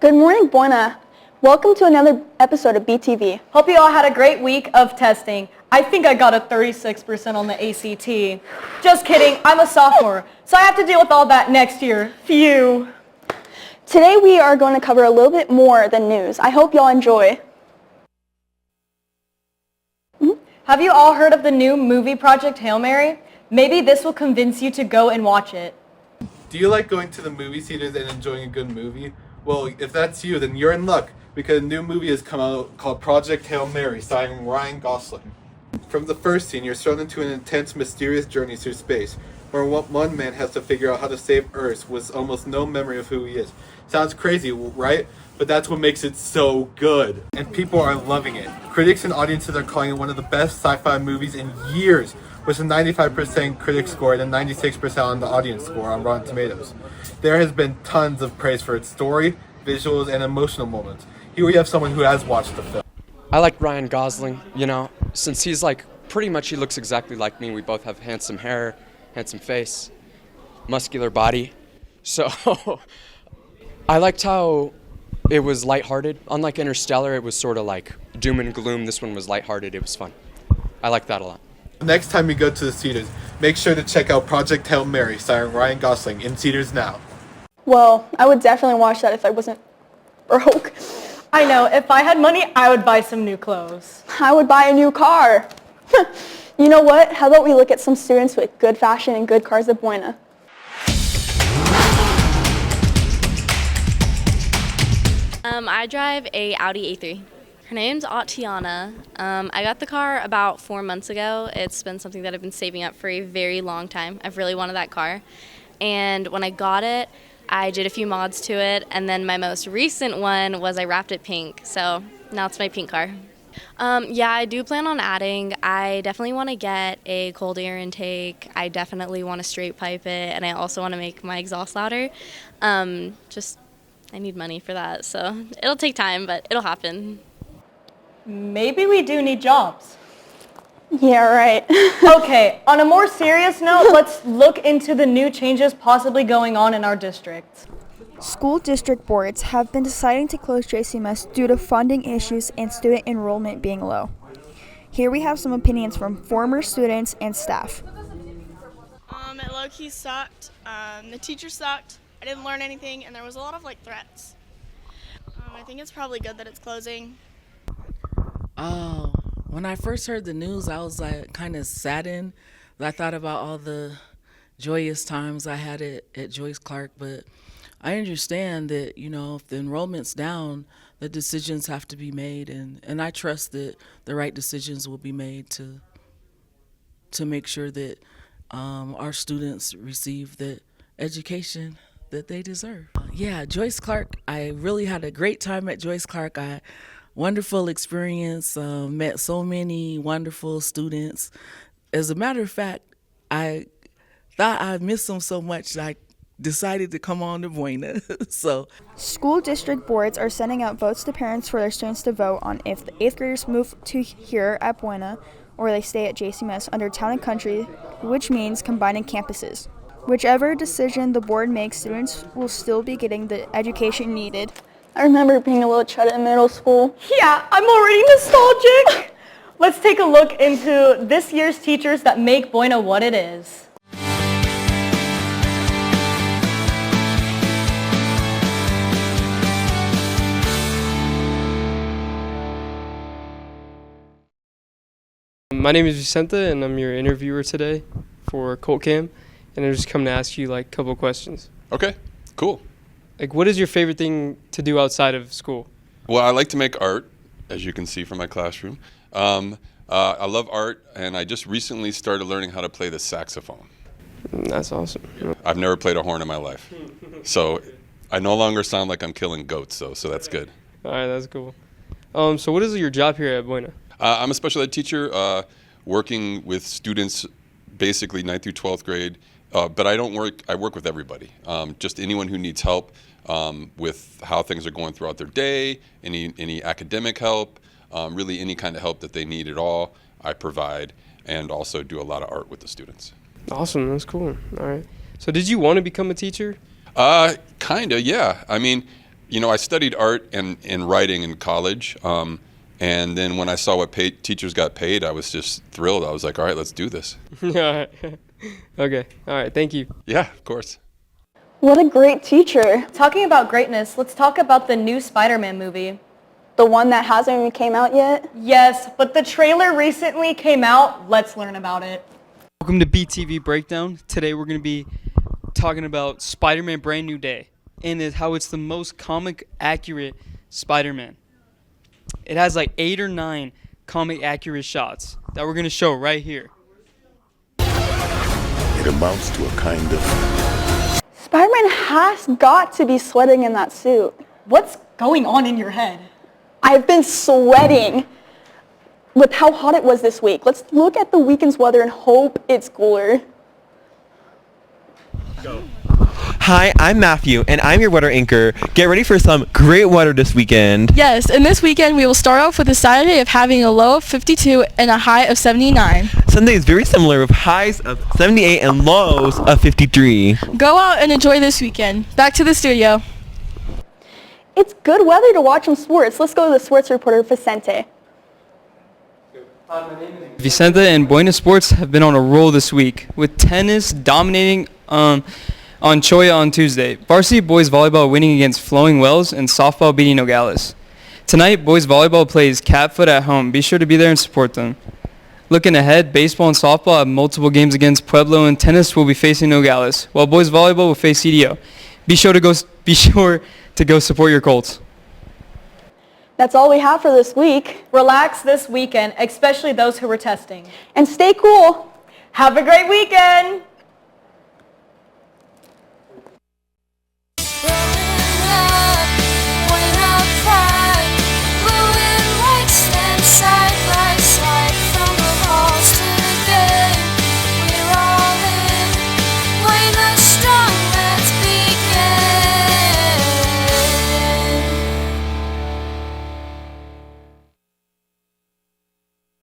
Good morning, Buena. Welcome to another episode of BTV. Hope you all had a great week of testing. I think I got a 36% on the ACT. Just kidding, I'm a sophomore, so I have to deal with all that next year. Phew. Today we are going to cover a little bit more than news. I hope y'all enjoy. Have you all heard of the new movie Project Hail Mary? Maybe this will convince you to go and watch it. Do you like going to the movie theaters and enjoying a good movie? Well, if that's you, then you're in luck, because a new movie has come out called Project Hail Mary, starring Ryan Gosling. From the first scene, you're thrown into an intense, mysterious journey through space, where one man has to figure out how to save Earth with almost no memory of who he is. Sounds crazy, right? But that's what makes it so good. And people are loving it. Critics and audiences are calling it one of the best sci-fi movies in years, with a 95% critic score and a 96% on the audience score on Rotten Tomatoes. There has been tons of praise for its story, visuals, and emotional moments. Here we have someone who has watched the film. I like Ryan Gosling, since he's pretty much he looks exactly like me. We both have handsome hair, handsome face, muscular body. So I liked how it was lighthearted. Unlike Interstellar, it was sort of like doom and gloom. This one was lighthearted. It was fun. I like that a lot. Next time you go to the theaters, make sure to check out Project Hail Mary, starring Ryan Gosling, in theaters now. Well, I would definitely watch that if I wasn't broke. I know, if I had money, I would buy some new clothes. I would buy a new car. You know what? How about we look at some students with good fashion and good cars at Buena? I drive a Audi A3. Her name's Atiana. I got the car about 4 months ago. It's been something that I've been saving up for a very long time. I've really wanted that car. And when I got it, I did a few mods to it, and then my most recent one was I wrapped it pink. So now it's my pink car. Yeah, I do plan on adding. I definitely want to get a cold air intake. I definitely want to straight pipe it, and I also want to make my exhaust louder. I need money for that, so it'll take time, but it'll happen. Maybe we do need jobs. Yeah, right. Okay, on a more serious note, let's look into the new changes possibly going on in our district. School district boards have been deciding to close JCMS due to funding issues and student enrollment being low. Here we have some opinions from former students and staff. It low-key sucked. The teacher sucked. I didn't learn anything, and there was a lot of threats. I think it's probably good that it's closing. Oh, when I first heard the news, I was kind of saddened. I thought about all the joyous times I had at Joyce Clark, but I understand that, if the enrollment's down, the decisions have to be made, and I trust that the right decisions will be made to make sure that our students receive the education that they deserve. Yeah, Joyce Clark, I really had a great time at Joyce Clark. Wonderful experience, met so many wonderful students. As a matter of fact, I thought I missed them so much that I decided to come on to Buena. School district boards are sending out votes to parents for their students to vote on if the 8th graders move to here at Buena or they stay at JCMS under Town and Country, which means combining campuses. Whichever decision the board makes, students will still be getting the education needed. I remember being a little chud in middle school. Yeah, I'm already nostalgic. Let's take a look into this year's teachers that make Buena what it is. My name is Vicente, and I'm your interviewer today for Colt Cam, and I'm just coming to ask you a couple of questions. Okay, cool. What is your favorite thing to do outside of school? Well, I like to make art, as you can see from my classroom. I love art, and I just recently started learning how to play the saxophone. That's awesome. I've never played a horn in my life, so I no longer sound like I'm killing goats, though, so that's good. All right, that's cool. So what is your job here at Buena? I'm a special ed teacher working with students basically 9th through 12th grade, but I work with everybody, just anyone who needs help with how things are going throughout their day, any academic help, really any kind of help that they need at all, I provide, and also do a lot of art with the students. Awesome, that's cool. All right. So did you want to become a teacher? Kinda, yeah. I mean, I studied art and writing in college. And then when I saw what teachers got paid, I was just thrilled. I was like, all right, let's do this. Okay. All right. Thank you. Yeah, of course. What a great teacher. Talking about greatness, let's talk about the new Spider-Man movie. The one that hasn't even came out yet? Yes, but the trailer recently came out. Let's learn about it. Welcome to BTV Breakdown. Today we're going to be talking about Spider-Man Brand New Day and how it's the most comic accurate Spider-Man. It has like 8 or 9 comic accurate shots that we're going to show right here. It amounts to a kind of... Spider-Man has got to be sweating in that suit. What's going on in your head? I've been sweating with how hot it was this week. Let's look at the weekend's weather and hope it's cooler. Go. Hi, I'm Matthew, and I'm your weather anchor. Get ready for some great weather this weekend. Yes, and this weekend we will start off with a Saturday of having a low of 52 and a high of 79. Sunday is very similar with highs of 78 and lows of 53. Go out and enjoy this weekend. Back to the studio. It's good weather to watch some sports. Let's go to the sports reporter, Vicente. Vicente and Buena Sports have been on a roll this week, with tennis dominating on Choya on Tuesday. Varsity boys volleyball winning against Flowing Wells and softball beating Nogales. Tonight, boys volleyball plays Catfoot at home. Be sure to be there and support them. Looking ahead, baseball and softball have multiple games against Pueblo, and tennis will be facing Nogales, while boys volleyball will face CDO. Be sure to go support your Colts. That's all we have for this week. Relax this weekend, especially those who were testing. And stay cool. Have a great weekend.